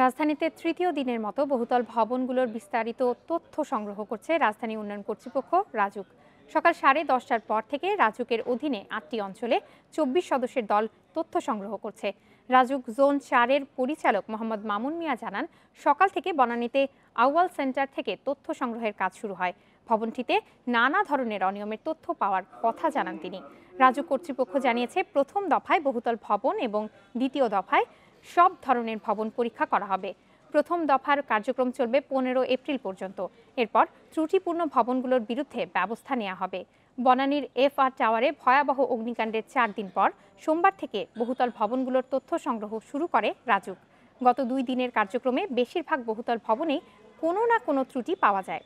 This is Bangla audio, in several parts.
রাজধানীতে তৃতীয় দিনের মতো বহুতল ভবনগুলোর বিস্তারিত তথ্য সংগ্রহ করছে রাজধানী উন্নয়ন কর্তৃপক্ষ রাজুক। সকাল 10:30টার পর থেকে রাজুকের অধীনে 8টি অঞ্চলে 24 সদস্যের দল তথ্য সংগ্রহ করছে। রাজুক জোন 4-এর পরিচালক মোহাম্মদ মামুন মিয়া জানান, সকাল থেকে বনানীতে আউয়াল সেন্টার থেকে তথ্য সংগ্রহের কাজ শুরু হয়। ভবনটিতে নানা ধরনের অনিয়মের তথ্য পাওয়ার কথা জানান তিনি। রাজুক কর্তৃপক্ষ জানিয়েছে, প্রথম দফায় বহুতল ভবন এবং দ্বিতীয় দফায় সব ধরনের ভবন পরীক্ষা করা হবে। প্রথম দফার কার্যক্রম চলবে 15 এপ্রিল পর্যন্ত। এরপর ত্রুটিপূর্ণ ভবনগুলোর বিরুদ্ধে ব্যবস্থা নেওয়া হবে। বনানীর FR টাওয়ারে ভয়াবহ অগ্নিকাণ্ডের 4 দিন পর সোমবার থেকে বহুতল ভবনগুলোর তথ্য সংগ্রহ শুরু করে রাজুক। গত 2 দিনের কার্যক্রমে বেশিরভাগ বহুতল ভবনেই কোনো না কোনো ত্রুটি পাওয়া যায়।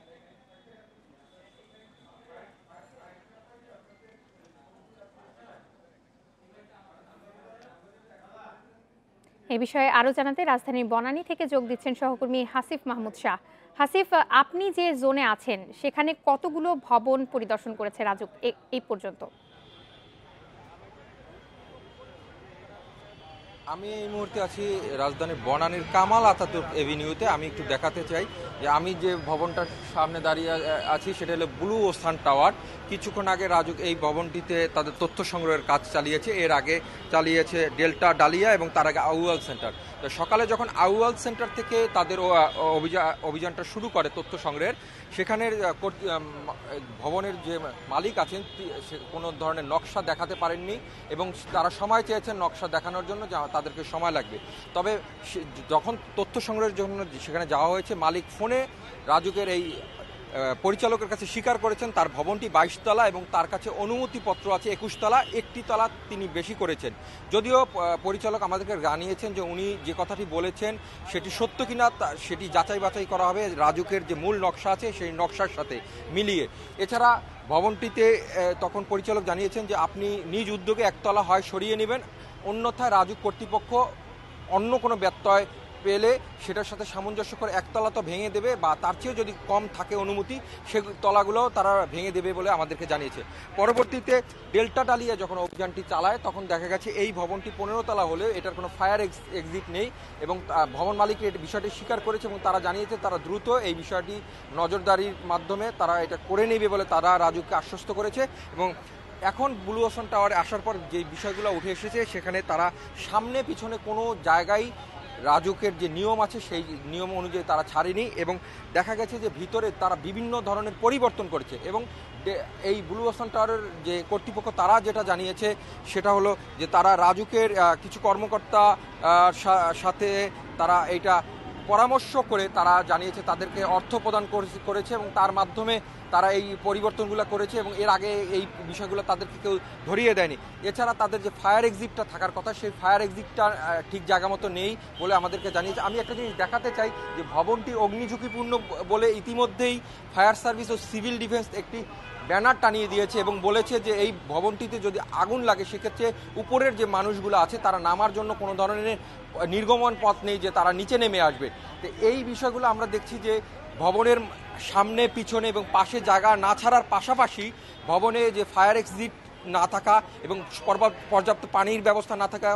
এ বিষয়ে আরো জানাতে রাজধানীর বনানী থেকে যোগ দিচ্ছেন সহকর্মী হাসিফ মাহমুদ শাহ। হাসিফ, আপনি যে জোনে আছেন সেখানে কতগুলো ভবন পরিদর্শন করেছে রাজুক এই পর্যন্ত? আমি এই মুহূর্তে আছি রাজধানীর বনানীর কামাল আতাতুর্ক এভিনিউতে। আমি একটু দেখাতে চাই যে আমি যে ভবনটার সামনে দাঁড়িয়ে আছি সেটা হলো ব্লু ওসান টাওয়ার। কিছুক্ষণ আগে রাজুক এই ভবনটিতে তাদের তথ্য সংগ্রহের কাজ চালিয়েছে। এর আগে চালিয়েছে ডেল্টা ডালিয়া এবং তার আগে আউয়াল সেন্টার। তো সকালে যখন আউয়াল সেন্টার থেকে তাদের অভিযানটা শুরু করে তথ্য সংগ্রহের, সেখানের ভবনের যে মালিক আছেন কোনো ধরনের নকশা দেখাতে পারেননি এবং তারা সময় চেয়েছেন নকশা দেখানোর জন্য, তাদেরকে সময় লাগবে। তবে যখন তথ্য সংগ্রহের জন্য সেখানে যাওয়া হয়েছে, মালিক ফোনে রাজুকের এই পরিচালকের কাছে স্বীকার করেছেন তার ভবনটি 22 তলা এবং তার কাছে অনুমতিপত্র আছে 21 তলা, একটি তলা তিনি বেশি করেছেন। যদিও পরিচালক আমাদেরকে জানিয়েছেন যে উনি যে কথাটি বলেছেন সেটি সত্য কিনা সেটি যাচাই বাছাই করা হবে রাজুকের যে মূল নকশা আছে সেই নকশার সাথে মিলিয়ে। এছাড়া ভবনটিতে তখন পরিচালক জানিয়েছেন যে আপনি নিজ উদ্যোগে একতলা হয় সরিয়ে নেবেন, অন্যথায় রাজুক কর্তৃপক্ষ অন্য কোনো ব্যত্যয় পেলে সেটার সাথে সামঞ্জস্য করে একতলা তো ভেঙে দেবে বা তার চেয়েও যদি কম থাকে অনুমতি সে তলাগুলোও তারা ভেঙে দেবে বলে আমাদেরকে জানিয়েছে। পরবর্তীতে ডেল্টা ডালিয়া যখন অভিযানটি চালায় তখন দেখা গেছে এই ভবনটি 15 তলা হলেও এটার কোনো ফায়ার এক্সিট নেই এবং ভবন মালিক এই বিষয়টি স্বীকার করেছে এবং তারা জানিয়েছে তারা দ্রুত এই বিষয়টি নজরদারির মাধ্যমে তারা এটা করে নেবে বলে তারা রাজুককে আশ্বস্ত করেছে। এবং এখন ব্লু ওসান টাওয়ারে আসার পর যে বিষয়গুলো উঠে এসেছে সেখানে তারা সামনে পিছনে কোনো জায়গায় রাজুকের যে নিয়ম আছে সেই নিয়ম অনুযায়ী তারা ছাড়েনি এবং দেখা গেছে যে ভিতরে তারা বিভিন্ন ধরনের পরিবর্তন করেছে। এবং এই ব্লু ওসান টাওয়ারের যে কর্তৃপক্ষ তারা যেটা জানিয়েছে সেটা হলো যে তারা রাজুকের কিছু কর্মকর্তা সাথে তারা এইটা পরামর্শ করে তারা জানিয়েছে তাদেরকে অর্থ প্রদান করেছে এবং তার মাধ্যমে তারা এই পরিবর্তনগুলো করেছে এবং এর আগে এই বিষয়গুলো তাদেরকে কেউ ধরিয়ে দেয়নি। এছাড়া তাদের যে ফায়ার এক্সিটটা থাকার কথা সেই ফায়ার এক্সিটটা ঠিক জায়গা মতো নেই বলে আমাদেরকে জানিয়েছে। আমি একটা জিনিস দেখাতে চাই যে ভবনটি অগ্নিঝুঁকিপূর্ণ বলে ইতিমধ্যেই ফায়ার সার্ভিস ও সিভিল ডিফেন্স একটি ব্যানার টানিয়ে দিয়েছে এবং বলেছে যে এই ভবনটিতে যদি আগুন লাগে সেক্ষেত্রে উপরের যে মানুষগুলো আছে তারা নামার জন্য কোনো ধরনের নির্গমন পথ নেই যে তারা নিচে নেমে আসবে। তো এই বিষয়গুলো আমরা দেখছি যে ভবনের সামনে পিছনে এবং পাশে জায়গা না ছাড়ার পাশাপাশি ভবনে যে ফায়ার এক্সিট না থাকা এবং পর্যাপ্ত পানির ব্যবস্থা না থাকা,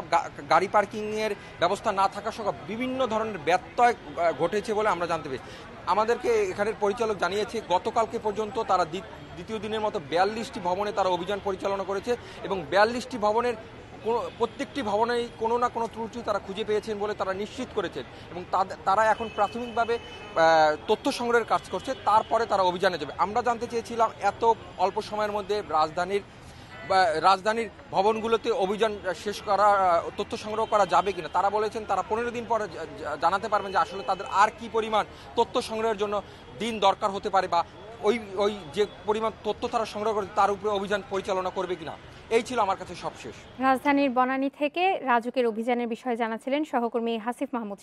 গাড়ি পার্কিংয়ের ব্যবস্থা না থাকা সহ বিভিন্ন ধরনের ব্যত্যয় ঘটেছে বলে আমরা জানতে পেরেছি। আমাদেরকে এখানের পরিচালক জানিয়েছে গতকালকে পর্যন্ত তারা দ্বিতীয় দিনের মতো 42টি ভবনে তারা অভিযান পরিচালনা করেছে এবং 42টি ভবনের প্রত্যেকটি ভবনেই কোনো না কোনো ত্রুটি তারা খুঁজে পেয়েছেন বলে তারা নিশ্চিত করেছেন এবং তারা এখন প্রাথমিকভাবে তথ্য সংগ্রহের কাজ করছে, তারপরে তারা অভিযানে যাবে। আমরা জানতে চেয়েছিলাম এত অল্প সময়ের মধ্যে রাজধানীর ভবনগুলোতে অভিযান শেষ করা, তথ্য সংগ্রহ করা যাবে কিনা। তারা বলেছেন তারা 15 দিন পরে জানাতে পারবেন যে আসলে তাদের আর কি পরিমাণ তথ্য সংগ্রহের জন্য দিন দরকার হতে পারে বা ওই যে পরিমাণ তথ্য তারা সংগ্রহ করে তার উপরে অভিযান পরিচালনা করবে কিনা। এই ছিল আমার কাছে সবশেষ। রাজধানীর বনানী থেকে রাজুকের অভিযানের বিষয়ে জানাচ্ছিলেন সহকর্মী হাসিফ মাহমুদ।